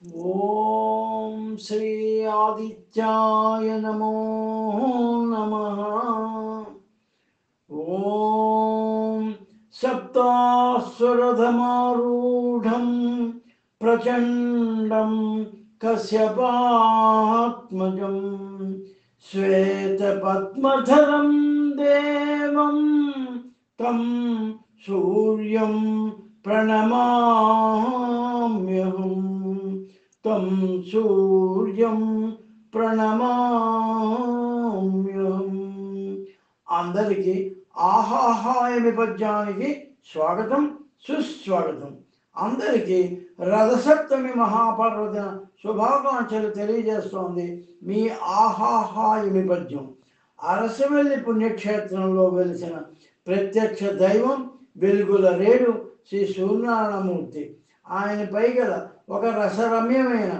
ओम श्री आदित्याय नमो नमः। ओम सप्तास्वरधमारूढ़ं प्रचंडं कश्यपात्मजं श्वेतपद्मधरं देवं तं सूर्यं प्रणमाम्यहम्। తం సూర్యం ప్రణమామ్యం. అందరికీ ఆహాహాయ నేపథ్యానికి స్వాగతం, సుస్వాగతం. అందరికీ రథసప్తమి మహాపర్వదిన శుభాకాంక్షలు తెలియజేస్తోంది మీ ఆహాహాయ నేపథ్యం. అరసవెల్లి పుణ్యక్షేత్రంలో వెలిసిన ప్రత్యక్ష దైవం వెలుగుల రేడు శ్రీ సూర్యనారాయణమూర్తి. ఆయనపై గల ఒక రసరమ్యమైన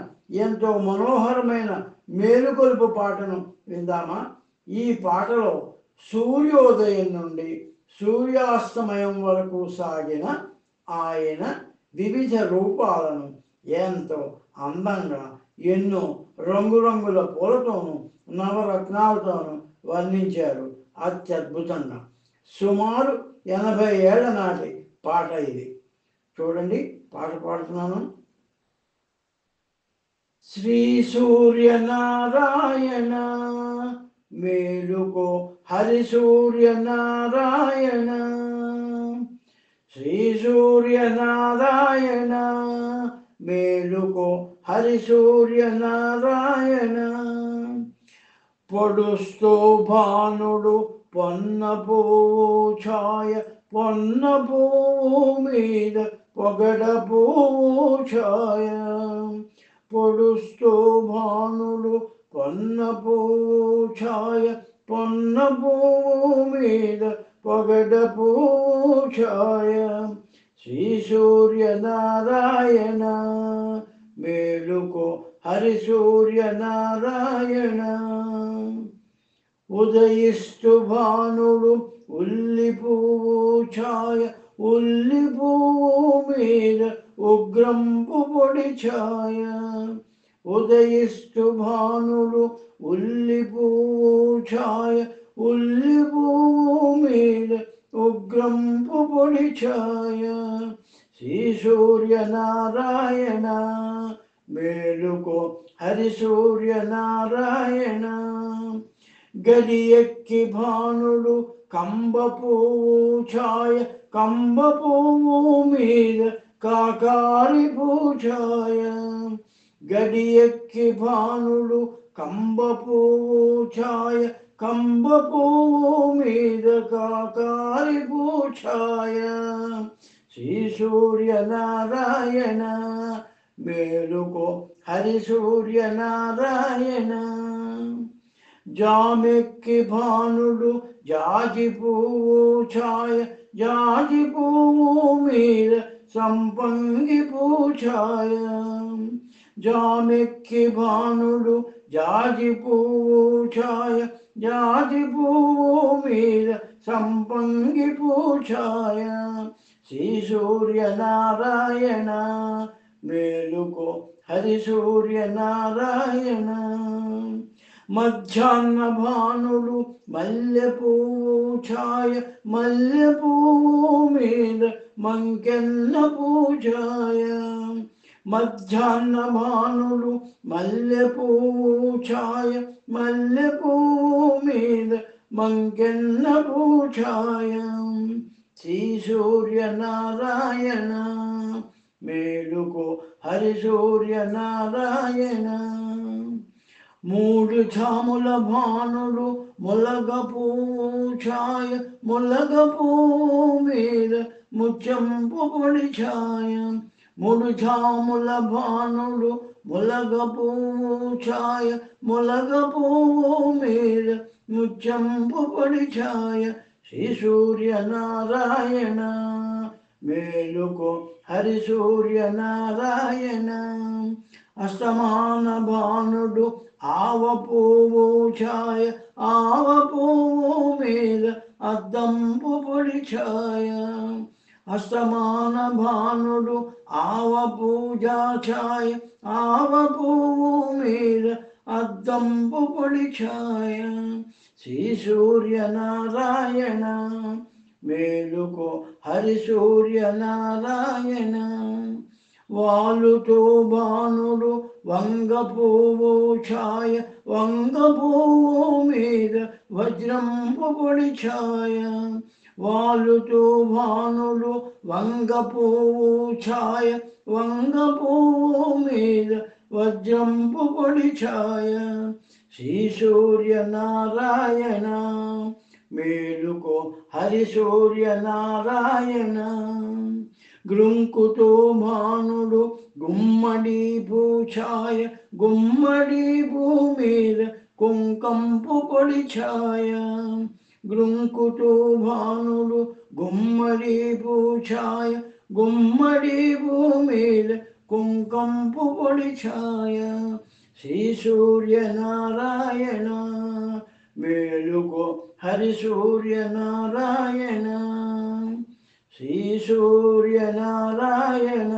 ఎంతో మనోహరమైన మేలుకొలుపు పాటను విందామా? ఈ పాటలో సూర్యోదయం నుండి సూర్యాస్తమయం వరకు సాగిన ఆయన వివిధ రూపాలను ఎంతో అందంగా ఎన్నో రంగురంగుల పూలతోనూ నవరత్నాలతోనూ వర్ణించారు అత్యద్భుతంగా. సుమారు 80 ఏళ్ల నాటి పాట ఇది. చూడండి, పాట పాడుతున్నాను. శ్రీ సూర్యనారాయణ మేలుకో హరి సూర్యనారాయణ. శ్రీ సూర్యనారాయణ మేలుకో హరి సూర్యనారాయణ. పొడుస్తూ భానుడు పొన్న పువ్వు ఛాయ, పొన్న పువ్వు మీద పొగడ పువ్వు ఛాయ. పొడుస్తూ భానుడు పొన్న పువ్వు ఛాయ, పొన్న పువ్వు మీద పొగడ పువ్వు ఛాయ. శ్రీ సూర్యనారాయణ మేలుకో హరి సూర్యనారాయణ. ఉదయిస్తు భానుడు ఉల్లి పువ్వు ఛాయ, ఉల్లి పువ్వు మీద ఉగ్రంపు పొడి ఛాయ. ఉదయిస్తు భానుడు ఉల్లి పువ్వు ఛాయ, ఉల్లి పువ్వు మీద ఉగ్రంపు పొడి ఛాయ. శ్రీ సూర్యనారాయణ మేలుకో హరి సూర్యనారాయణ. గది ఎక్కి భానుడు కంబ పువ్వు ఛాయ, కంబ పువ్వు మీద కాకారి పూఛాయ. గడి ఎక్కి భానుడు కంబ పువ్వు ఛాయ, కంబ పువ్వు మీద కాకారి పూఛాయ. శ్రీ సూర్యనారాయణ మేలుకో హరి సూర్యనారాయణ. జామెక్కి భానుడు జాజి పువ్వు ఛాయ, జాజి పువ్వు మీద సంపంగి పూఛాయ. జామెక్కి భానుడు జాజి పువ్వు ఛాయ, జాజి పువ్వు మీద సంపంగి పూఛాయ. శ్రీ సూర్యనారాయణ మేలుకో హరి సూర్యనారాయణ. మధ్యాహ్న భానుడు మల్లె పువ్వు ఛాయ, మల్లె పువ్వు మీద మంకెన్న పూజాయ. మధ్యాహ్న భానుడు మల్లె పువ్వు ఛాయ, మల్లె పువ్వు మీద మంకెన్న పూజాయ. శ్రీ సూర్యనారాయణ మేలుకో హరి సూర్యనారాయణ. మూడు ఛాముల భానుడు ములగ పువ్వు ఛాయ, ములగ పువ్వు మీద ముచ్చంపు పొడి ఛాయ. మూడు ఛాముల భానుడు ములగ పువ్వు ఛాయ, ములగ పువ్వు మీద ముచ్చంపు పొడి ఛాయ. శ్రీ సూర్యనారాయణ మేలుకో హరి సూర్యనారాయణ. అస్తమాన భానుడు ఆవ పువ్వు ఛాయ, ఆవ పువ్వు మీద అద్దంపు పొడి ఛాయ. అస్తమాన భానుడు ఆవ పూజా ఛాయ ఆవ పువ్వు మీద అద్దంపు పొడి ఛాయ శ్రీ సూర్యనారాయణ మేలుకో హరి సూర్యనారాయణ వాలుతో భానుడు వంగ పువ్వు ఛాయ వంగ పువ్వు మీద వజ్రంపు పొడి ఛాయ వాలుతో భానుడు వంగ పువ్వు ఛాయ వంగ పువ్వు మీద వజ్రంపు పొడి ఛాయ శ్రీ సూర్యనారాయణ మేలుకో హరి సూర్యనారాయణ గృంకుతో భానుడు గుమ్మడి పూఛాయ గుమ్మడి భూమిద కుంకంపు పొడి ఛాయ గృంకుతో భానుడు గుమ్మడి పూఛాయ గుమ్మడి భూమిద కుంకంపు పొడి ఛాయ శ్రీ సూర్యనారాయణ మేలుకో హరి సూర్యనారాయణ శ్రీ సూర్యనారాయణ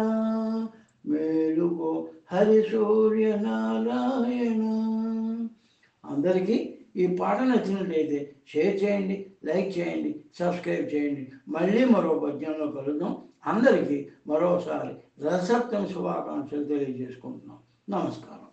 మేలుకో హరి సూర్యనారాయణ. అందరికీ ఈ పాట నచ్చినట్లయితే షేర్ చేయండి, లైక్ చేయండి, సబ్స్క్రైబ్ చేయండి. మళ్ళీ మరో పద్యంలో కలుద్దాం. అందరికీ మరోసారి రథసప్తమి శుభాకాంక్షలు తెలియజేసుకుంటున్నాం. నమస్కారం.